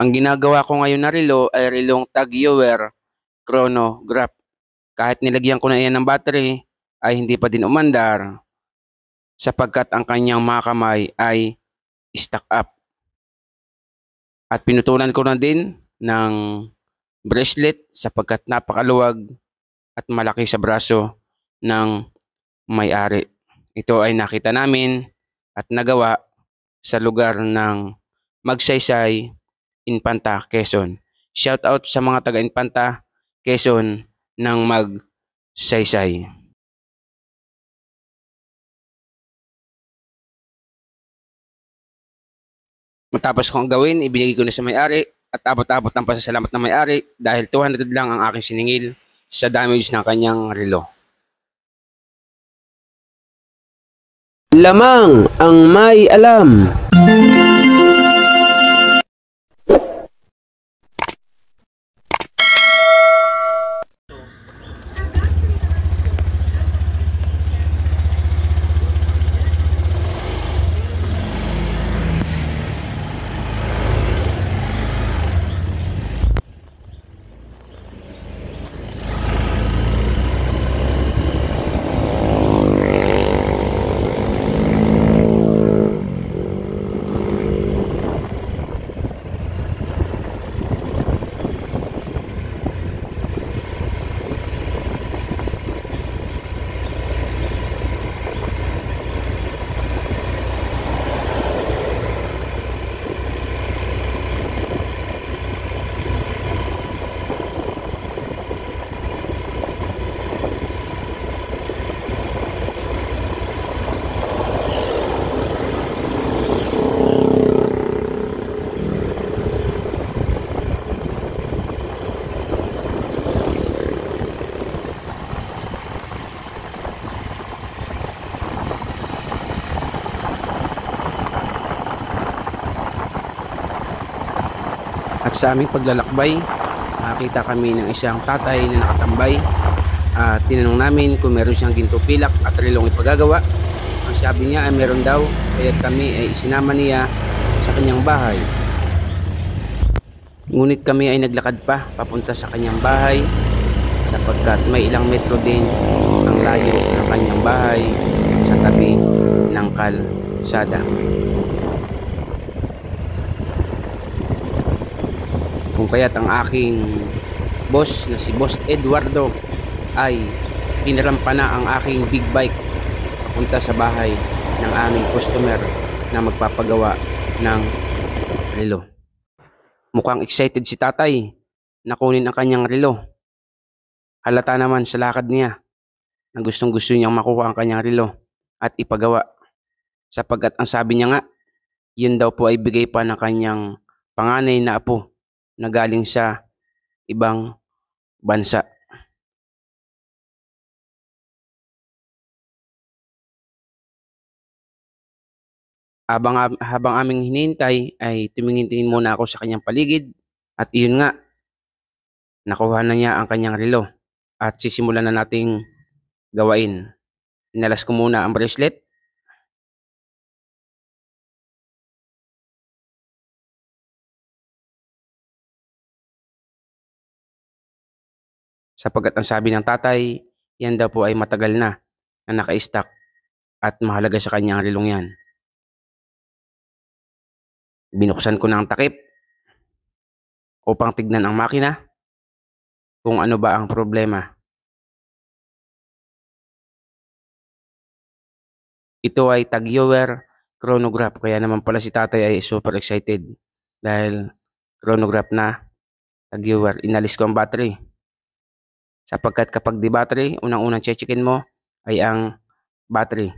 Ang ginagawa ko ngayon na relo ay relong tag-heuer chronograph. Kahit nilagyan ko na yan ng battery ay hindi pa din umandar sapagkat ang kanyang mga kamay ay stuck up. At pinutulan ko na din ng bracelet sapagkat napakaluwag at malaki sa braso ng may-ari. Ito ay nakita namin at nagawa sa lugar ng Magsaysay, Infanta, Quezon. Shout out sa mga taga Infanta, Quezon ng Magsaysay. Matapos kong gawin, ibinigay ko na sa may-ari at abot-abot ang pasasalamat ng may-ari dahil 200 lang ang aking siningil sa damage ng kanyang relo. Lamang ang may alam. At sa aming paglalakbay, nakakita kami ng isang tatay na nakatambay at tinanong namin kung meron siyang ginto pilak at relong ipagagawa. Ang sabi niya ay meron daw, kaya kami ay isinama niya sa kanyang bahay. Ngunit kami ay naglakad pa papunta sa kanyang bahay sapagkat may ilang metro din ang layo ng kanyang bahay sa tabi ng kalsada. Kung kaya't ang aking boss na si Boss Eduardo ay pinarampa na ang aking big bike papunta sa bahay ng aming customer na magpapagawa ng relo. Mukhang excited si tatay na kunin ang kanyang relo. Halata naman sa lakad niya na gustong gusto niyang makuha ang kanyang relo at ipagawa sapagkat ang sabi niya nga, yun daw po ay bigay pa ng kanyang panganay na apo na galing sa ibang bansa. Habang aming hinihintay ay tumingin-tingin muna ako sa kanyang paligid at iyon nga, nakuha na niya ang kanyang relo at sisimulan na nating gawain. Inalas ko muna ang bracelet sapagkat ang sabi ng tatay, yan daw po ay matagal na naka-stock at mahalaga sa kanyang relong yan. Binuksan ko na ang takip upang tignan ang makina kung ano ba ang problema. Ito ay tag-heuer chronograph, kaya naman pala si tatay ay super excited dahil chronograph na tag-heuer. Inalis ko ang battery sapagkat kapag di battery, unang-unang checkin mo ay ang battery.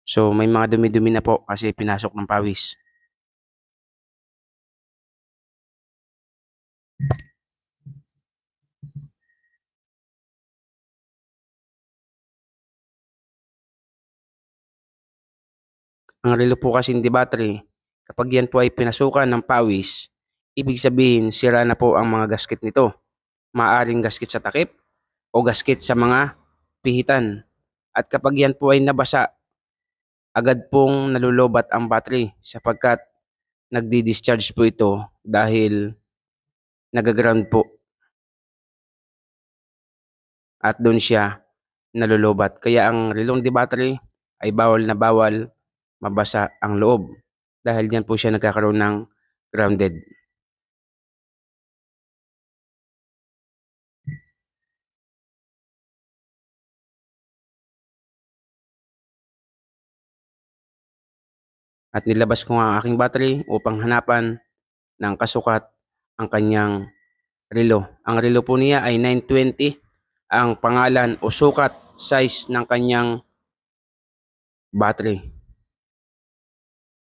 So may mga dumi-dumi na po kasi pinasok ng pawis. Ang relo po kasi hindi battery, kapag yan po ay pinasukan ng pawis, ibig sabihin sira na po ang mga gasket nito. Maaaring gasket sa takip o gasket sa mga pihitan. At kapag yan po ay nabasa agad pong nalulobat ang battery sapagkat nagdi-discharge po ito dahil nagaground po at doon siya nalulobat. Kaya ang relong de battery ay bawal na bawal mabasa ang loob dahil diyan po siya nagkakaroon ng grounded. At nilabas ko nga ang aking battery upang hanapan ng kasukat ang kanyang relo. Ang relo po niya ay 920. Ang pangalan o sukat size ng kanyang battery.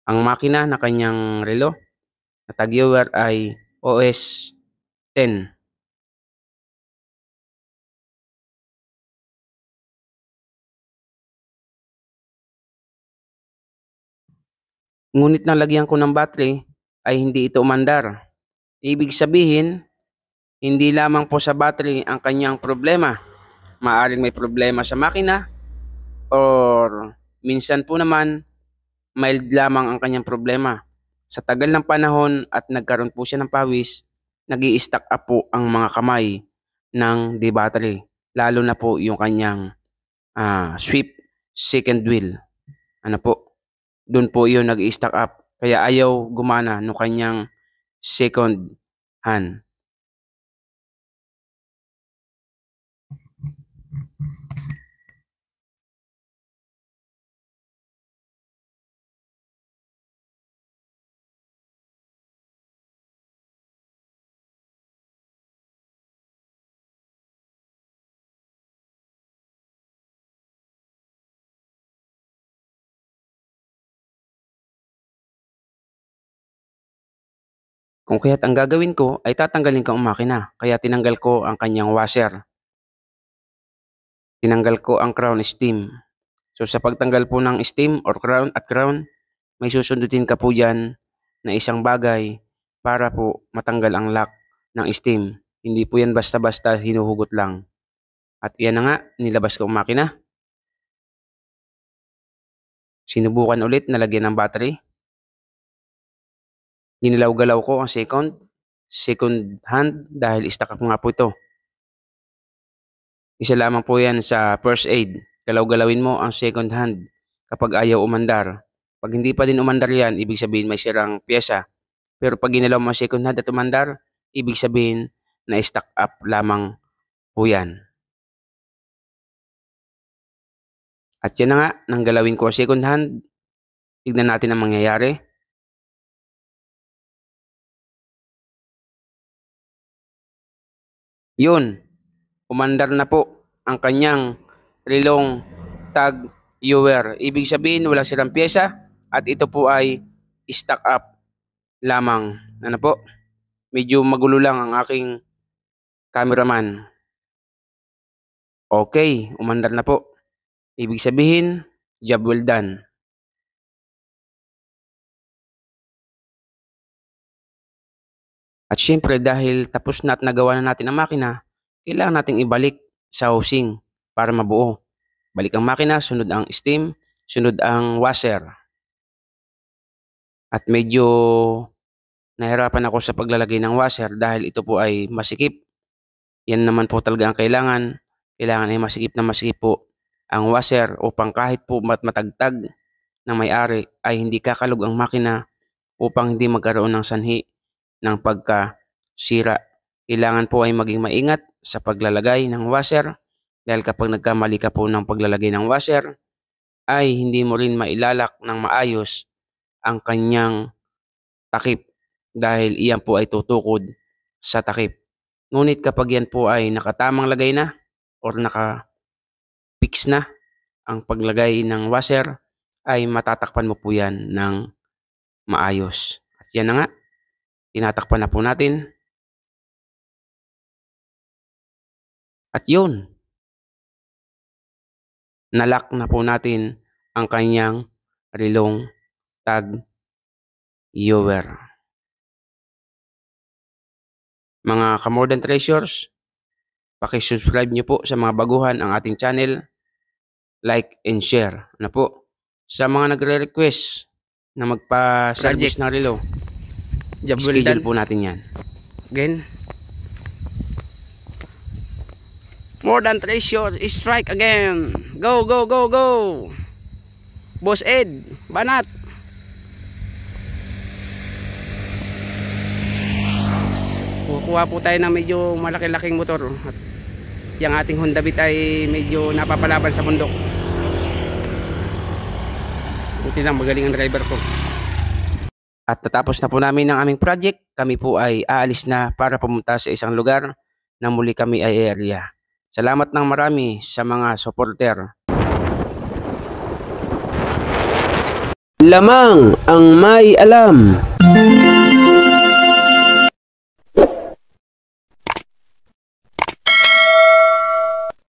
Ang makina na kanyang relo na tag-viewer ay OS 10. Ngunit nalagyan ko ng battery ay hindi ito umandar. Ibig sabihin, hindi lamang po sa battery ang kanyang problema. Maaring may problema sa makina or minsan po naman mild lamang ang kanyang problema. Sa tagal ng panahon at nagkaroon po siya ng pawis, nag-i-stack up po ang mga kamay ng D-battery. Lalo na po yung kanyang sweep second wheel. Ano po? Doon po yun nag-i-stack up. Kaya ayaw gumana no kanyang second hand. Kung kaya't ang gagawin ko ay tatanggalin ko ang makina. Kaya tinanggal ko ang kanyang washer. Tinanggal ko ang crown stem. So sa pagtanggal po ng stem or crown at crown, may susundutin ka po dyan na isang bagay para po matanggal ang lock ng stem. Hindi po yan basta-basta hinuhugot lang. At yan na nga, nilabas ko ang makina. Sinubukan ulit na lagyan ng battery. Ginilaw-galaw ko ang second hand dahil stock up nga po ito. Isa lamang po yan sa first aid. Galaw-galawin mo ang second hand kapag ayaw umandar. Pag hindi pa din umandar yan, ibig sabihin may sirang pyesa. Pero pag ginalaw mo ang second hand at umandar, ibig sabihin na stock up lamang po yan. At yan na nga, nang galawin ko ang second hand, tignan natin ang mangyayari. Yun, umandar na po ang kanyang relong tag viewer. Ibig sabihin wala silang pyesa at ito po ay stock up lamang. Ano po? Medyo magulo lang ang aking cameraman. Okay, umandar na po. Ibig sabihin, job well done. At syempre dahil tapos na at nagawa na natin ang makina, kailangan nating ibalik sa housing para mabuo. Balik ang makina, sunod ang steam, sunod ang washer. At medyo nahirapan ako sa paglalagay ng washer dahil ito po ay masikip. Yan naman po talaga ang kailangan. Kailangan ay masikip na masikip po ang washer upang kahit po matagtag ng may-ari ay hindi kakalog ang makina upang hindi magkaroon ng sanhi ng pagkasira. Kailangan po ay maging maingat sa paglalagay ng washer dahil kapag nagkamali ka po ng paglalagay ng washer ay hindi mo rin mailalak ng maayos ang kanyang takip dahil iyan po ay tutukod sa takip. Ngunit kapag yan po ay nakatamang lagay na or naka-fix na ang paglagay ng washer ay matatakpan mo po yan ng maayos. At yan na nga, tinatakpan na po natin. At yun, nalock na po natin ang kanyang relong tag viewer. Mga ka-more than treasures, paki-subscribe nyo po sa mga baguhan ang ating channel, like and share. Ano po? Sa mga nagre-request na magpa-service ng relo, schedule po natin yan. Again. More than 3 shots, strike again. Go, go, go, go. Boss Ed, banat. Kukuha po tayo ng medyo malaki-laking motor. At yung ating Honda Beat ay medyo napapalaban sa bundok. Buti lang, magaling ang driver ko. At natapos na po namin ang aming project. Kami po ay aalis na para pumunta sa isang lugar na muli kami ay area. Salamat ng marami sa mga supporter. Lamang ang may alam.